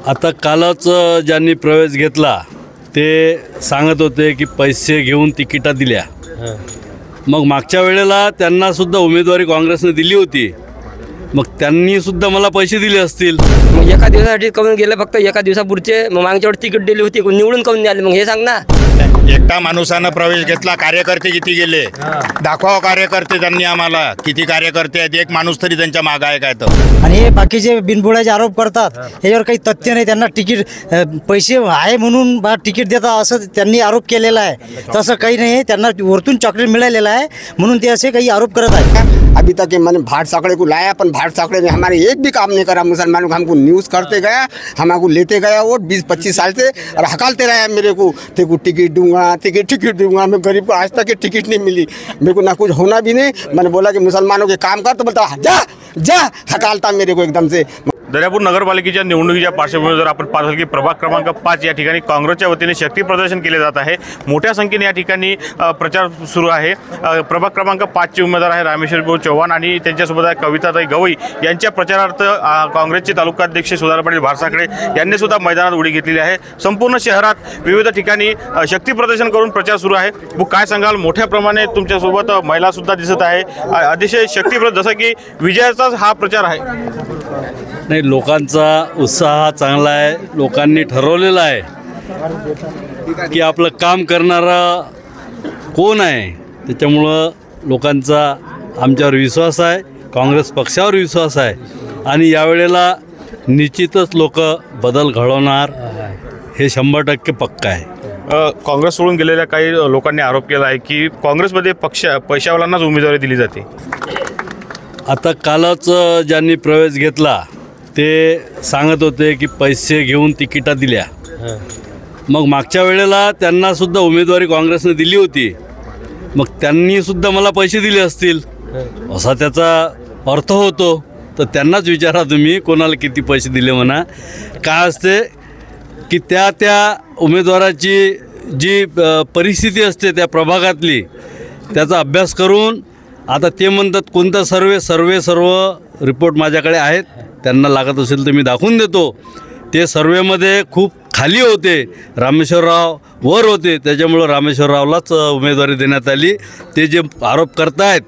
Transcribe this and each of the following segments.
आता कालच ज्यांनी प्रवेश घेतला ते सांगत होते की पैसे घेऊन तिकिटा दिल्या। मग मागच्या वेळेला त्यांना सुद्धा उमेदवारी काँग्रेसने दिली होती, मग त्यांनी सुद्धा मला पैसे दिले असतील। मग एका दिवसासाठी करून गेले, फक्त एका दिवसापुरचे। मग मागच्या वेळेस तिकीट दिली होती, निवडून करून द्याले, मग हे सांग ना। एकटा माणूसानं प्रवेश घेतला, कार्यकर्ते किती गेले दाखवा। कार्यकर्ते त्यांनी आम्हाला किती कार्यकर्ते आहेत, एक माणूस तरी त्यांच्या मागे आहे काय तर। आणि हे बाकीचे बिनबुडाचे आरोप करतात, याच्यावर काही तथ्य नाही। त्यांना तिकीट पैसे आहे म्हणून बा तिकीट देतात असं त्यांनी आरोप केलेला आहे। तसं काही नाही, त्यांना वरतून चॉकलेट मिळालेलं आहे म्हणून ते असे काही आरोप करत आहेत। अभी तक मैंने भाट साकड़े को लाया, अपन भाट साकड़े ने हमारे एक भी काम नहीं करा। मुसलमानों को हमको न्यूज़ करते गया, हमको लेते गया वोट 20-25 साल से, और हकालते रहा मेरे को, तेरे को टिकट दूंगा, टिकट दूंगा। मैं गरीब को आज तक टिकट नहीं मिली, मेरे को ना कुछ होना भी नहीं। मैंने बोला कि मुसलमानों के काम कर, तो बोलता जा जा, हकालता मेरे को एकदम से। दर्यापूर नगरपालिकेच्या निवडणुकीच्या पार्श्वभूमीवर जर आपण पाहतो की प्रभाग क्रमांक 5 या ठिकाणी काँग्रेसच्या वतीने शक्ती प्रदर्शन केले जात आहे। मोठ्या संख्येने या ठिकाणी प्रचार सुरू आहे। प्रभाग क्रमांक 5 चे उमेदवार आहे रामेश्वर भाऊ चव्हाण आणि त्यांच्यासोबत आहे कविताताई गवई। यांच्या प्रचारार्थ काँग्रेसचे तालुकाध्यक्ष सुधाकर पाटील भारसाकडे यांनी सुद्धा मैदानात उडी घेतलेली आहे। संपूर्ण शहरात विविध ठिकाणी शक्ती प्रदर्शन करून प्रचार सुरू आहे। काय सांगाल, मोठ्या प्रमाणे तुमच्यासोबत महिला सुद्धा दिसत आहे, अतिशय शक्तीप्रद, जसं की विजयाचाच हा प्रचार आहे। नाही, लोकांचा उत्साह चांगला आहे। लोकांनी ठरवलेलं आहे की आपलं काम करणारा कोण आहे, त्याच्यामुळं लोकांचा आमच्यावर विश्वास आहे, काँग्रेस पक्षावर विश्वास आहे आणि यावेळेला निश्चितच लोक बदल घडवणार हे 100% पक्का आहे। काँग्रेस सोडून गेलेल्या काही लोकांनी आरोप केला आहे की काँग्रेसमध्ये पैशावाल्यांनाच उमेदवारी दिली जाते। आता कालच ज्यांनी प्रवेश घेतला ते सांगत होते की पैसे घेऊन तिकिटा दिल्या। मग मागच्या वेळेला त्यांना सुद्धा उमेदवारी काँग्रेसने दिली होती, मग त्यांनी सुद्धा मला पैसे दिले असतील असा त्याचा अर्थ होतो। तर त्यांनाच विचारा तुम्ही कोणाला किती पैसे दिले म्हणा। काय असते की त्या उमेदवाराची जी परिस्थिती असते त्या प्रभागातली, त्याचा अभ्यास करून आता ते म्हणतात कोणता सर्व रिपोर्ट माझ्याकडे आहेत, त्यांना लागत असेल तर मी दाखवून देतो। ते सर्वेमध्ये खूप खाली होते, रामेश्वरराव वर होते, त्याच्यामुळं रामेश्वररावलाच उमेदवारी देण्यात आली। ते जे आरोप करतायत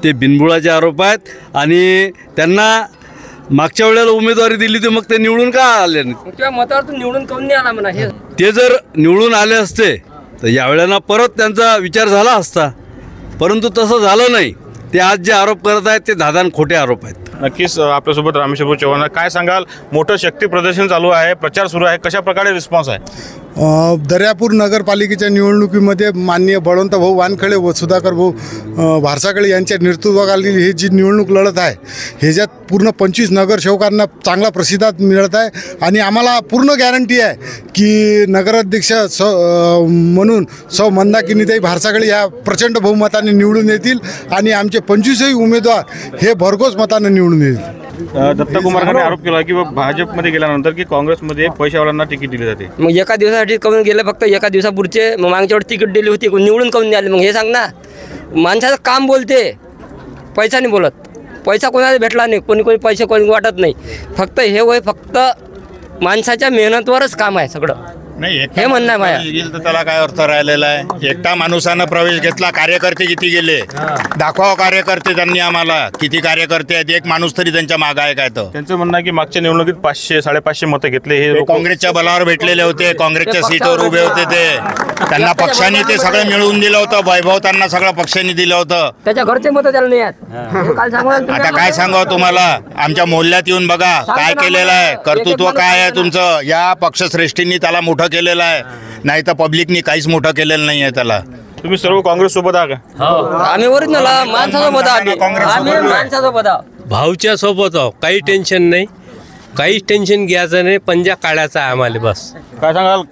ते बिनबुडाचे आरोप आहेत आणि त्यांना मागच्या वेळेला उमेदवारी दिली तर मग ते निवडून का आले नाही? किंवा मतावरतून निवडून करून नाही आला म्हणा। हे ते जर निवडून आले असते तर यावेळेला परत त्यांचा विचार झाला असता, परंतु तसं झालं नाही। ते आज जे आरोप करत आहेत ते दादान खोटे आरोप आहेत। नक्कीच आपल्यासोबत रामेश्वर भाऊ चव्हाण, काय सांगाल, मोठं शक्ती प्रदर्शन चालू आहे, प्रचार सुरू आहे, कशा प्रकारे रिस्पॉन्स आहे? दर्यापूर नगरपालिकेच्या निवडणुकीमध्ये माननीय बळवंत भाऊ वानखळे व सुधाकर भाऊ भारसाकडे यांच्या नेतृत्वाखाली ही जी निवडणूक लढत आहे, ह्याच्यात पूर्ण 25 नगरसेवकांना चांगला प्रतिसाद मिळत आहे आणि आम्हाला पूर्ण गॅरंटी आहे की नगराध्यक्ष म्हणून सौ मंदाकिनीताई भारसाकडे ह्या प्रचंड बहुमताने निवडून येतील आणि आमचे 25ही उमेदवार हे भरघोस मताने निवडून येतील। दत्ता कुमारने आरोप केला की भाजपमध्ये गेल्यानंतर की काँग्रेसमध्ये पैशावाल्यांना तिकीट दिली जाते। मग एका दिवसासाठी करून गेले, फक्त एका दिवसापुरचे। मग मागच्या वेळेस तिकीट दिली होती, निवडून करून द्याले, मग हे सांग ना। माणसाचं काम बोलते, पैसा नाही बोलत। पैसा कोणाला भेटला नाही, कोणी पैसे कोणी वाटत नाही। फक्त हे वय फक्त माणसाच्या मेहनतवरच काम आहे सगळं। नाही, हे म्हणणं आहे माझ्या। येईल तर त्याला काय अर्थ राहिलेला आहे? एकटा माणूसानं प्रवेश घेतला, कार्यकर्ते किती गेले दाखवा। कार्यकर्ते त्यांनी आम्हाला किती कार्यकर्ते आहेत, एक माणूस तरी त्यांच्या मागे आहे काय तर। त्यांचं म्हणणं आहे की मागच्या निवडणुकीत 500-550 मतं घेतले, हे काँग्रेसच्या बलावर भेटलेले होते, काँग्रेसच्या सीटवर उभे होते ते, त्यांना पक्षाने ते सगळं मिळवून दिलं होतं, वैभव त्यांना सगळं पक्षाने दिलं होतं। त्याच्या घरचे मतं त्याला नाही आहेत। काल सांगू आता काय सांगावं तुम्हाला, आमच्या मोहल्ल्यात येऊन बघा काय केलेलं आहे, कर्तृत्व काय आहे तुमचं। या पक्षश्रेष्ठींनी त्याला मोठं केलेलं आहे, नाही तर पब्लिकनी काहीच मोठं केलेलं नाही आहे त्याला। तुम्ही सर्व काँग्रेस सोबत आहात का? आम्ही ओरिजिनल माणसासोबत आम्ही माणसासोबत आहोत, भाऊच्या सोबत आहो, काही टेन्शन नाही, काहीच टेन्शन घ्यायचं नाही, पंजा काढायचा आहे आम्हाला बस। काय सांगाल,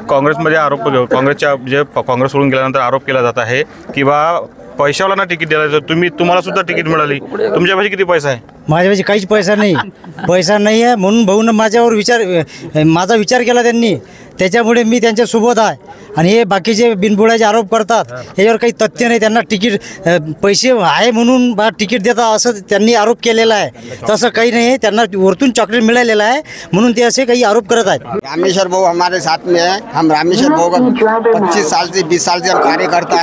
काँग्रेसमध्ये आरोप, काँग्रेसच्या जे काँग्रेस सोडून गेल्यानंतर आरोप केला जात आहे की बा पैशावाल्यांना तिकीट द्यायचं, तुम्हाला सुद्धा तिकीट मिळाली, तुमच्यापाशी किती पैसा आहे? माझ्यापाशी काहीच पैसा नाही आहे म्हणून भाऊनं माझा विचार केला त्यांनी, त्याच्यामुळे मी त्यांच्यासोबत आहे. आणि हे बाकीचे बिनबुडाचे आरोप करतात, याच्यावर काही तथ्य नाही. त्यांना पैसे आहे म्हणून तिकीट देतात असं त्यांनी आरोप केलेला आहे. तसं काही नाही आहे, त्यांना वरतून चॉकलेट मिळालेलं आहे म्हणून ते असे काही आरोप करत आहेत. रामेश्वर भाऊ हमारे साथ में है. हम रामेश्वर भाऊ का 25 साल से 20 साल से हम कार्यकर्ता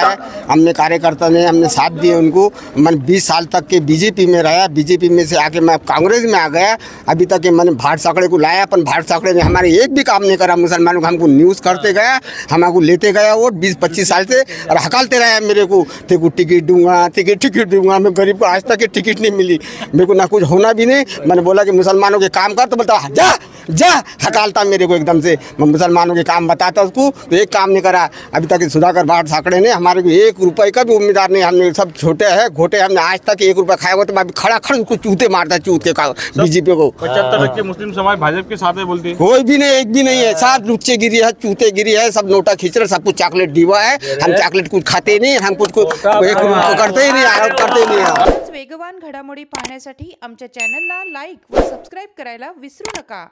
है. हमने साथ दिए उनको. मैंने 20 साल तक के बीजेपी में रहा. बीजेपी में से आके मैं कांग्रेस में आ गया. अभी तक मैंने भाट साकड़े को लाया, पर भाट साकड़े ने हमारे एक भी काम नहीं करा. मुसलमानों को हमको न्यूज़ करते गया, हमको लेते गया वोट 20-25 साल से और हकालते रहा मेरे को. तेरे को टिकट दूंगा. मैं गरीब को आज तक की टिकट नहीं मिली. मेरे को ना कुछ होना भी नहीं. मैंने बोला कि मुसलमानों के काम कर, तो बोलता जा हकालता मेरे को एकदम से. मैं मुसलमानों के काम बताता उसको, तो एक काम नहीं करा. अभी तक सुधाकर भाट साकड़े ने हमारे को 1 रुपये का भी उम्मीदवार नहीं. हमने सब छोटे हैं घोटे, हमने आज तक 1 रुपया खाया हुआ. तो मैं खड़ा उसको चूते मारता चूत के बीजेपी को. 75% मुस्लिम समाज भाजपा के साथ है बोलते हैं. कोई भी नहीं, एक भी नहीं है. सब लुच्चे गिरी है, चूते गिरी है, सब नोटा खींच रहे, सब कुछ चॉकलेट दीवा है. हम चॉकलेट कुछ खाते नहीं, हम कुछ करते ही नहीं, आरोप करते ही नहीं. वेगवान घडामोडी पाहण्यासाठी आमच्या चॅनलला लाईक व सबस्क्राईब करायला विसरू नका.